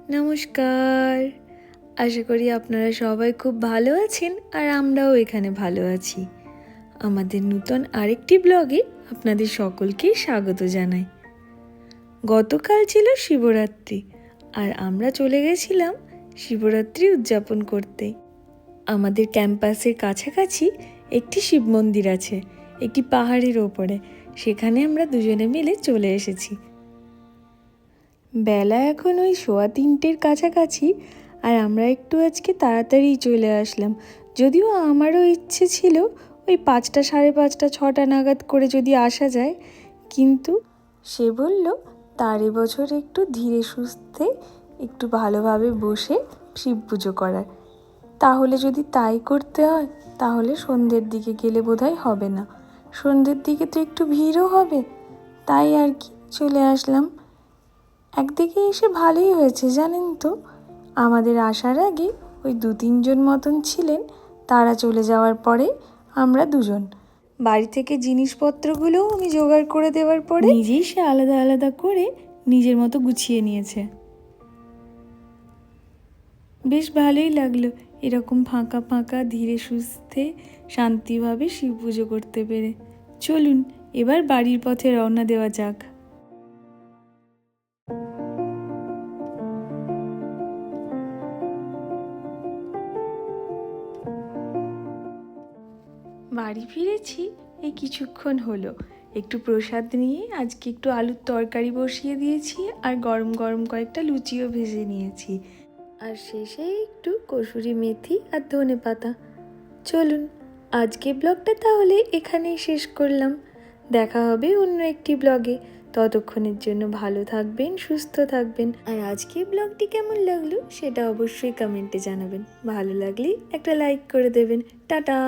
নমস্কার। আশা করি আপনারা সবাই খুব ভালো আছেন আর আমরাও এখানে ভালো আছি। আমাদের নতুন আরেকটি ব্লগে আপনাদের সকলকে স্বাগত জানাই। গতকাল ছিল শিবরাত্রি আর আমরা চলে গেছিলাম শিবরাত্রি উদযাপন করতে। আমাদের ক্যাম্পাসের কাছাকাছি একটি শিব মন্দির আছে, একটি পাহাড়ের ওপরে। সেখানে আমরা দুজনে মিলে চলে এসেছি। বেলা এখন ওই 3:15 কাছাকাছি আর আমরা একটু আজকে তাড়াতাড়ি চলে আসলাম। যদিও আমারও ইচ্ছে ছিল ওই 5টা, 5:30, 6টা নাগাদ করে যদি আসা যায়, কিন্তু সে বলল তার এবছর একটু ধীরে সুস্থে একটু ভালোভাবে বসে শিব পুজো করার। তাহলে যদি তাই করতে হয় তাহলে সন্ধ্যের দিকে গেলে বোধহয় হবে না। সন্ধ্যের দিকে তো একটু ভিড়ও হবে, তাই আর কি চলে আসলাম। একদিকে এসে ভালোই হয়েছে জানেন তো, আমাদের আসার আগে ওই 2-3 জন মতন ছিলেন, তারা চলে যাওয়ার পরে আমরা দুজন। বাড়ি থেকে জিনিসপত্রগুলোও আমি জোগাড় করে দেওয়ার পরে নিজেই সে আলাদা আলাদা করে নিজের মতো গুছিয়ে নিয়েছে। বেশ ভালোই লাগলো এরকম ফাঁকা ফাঁকা ধীরে সুস্থে শান্তিভাবে শিব পুজো করতে পেরে। চলুন এবার বাড়ির পথে রওনা দেওয়া যাক। বাড়ি ফিরেছি এই কিছুক্ষণ হলো। একটু প্রসাদ নিয়ে আজকে একটু আলুর তরকারি বসিয়ে দিয়েছি আর গরম গরম কয়েকটা লুচিও ভেজে নিয়েছি, আর শেষে একটু কসুরি মেথি আর ধনেপাতা। চলুন আজকে ব্লগটা তাহলে এখানেই শেষ করলাম। দেখা হবে অন্য একটি ব্লগে। ততক্ষণের জন্য ভালো থাকবেন, সুস্থ থাকবেন। আর আজকে ব্লগটি কেমন লাগলো সেটা অবশ্যই কমেন্টে জানাবেন। ভালো লাগলে একটা লাইক করে দেবেন। টাটা।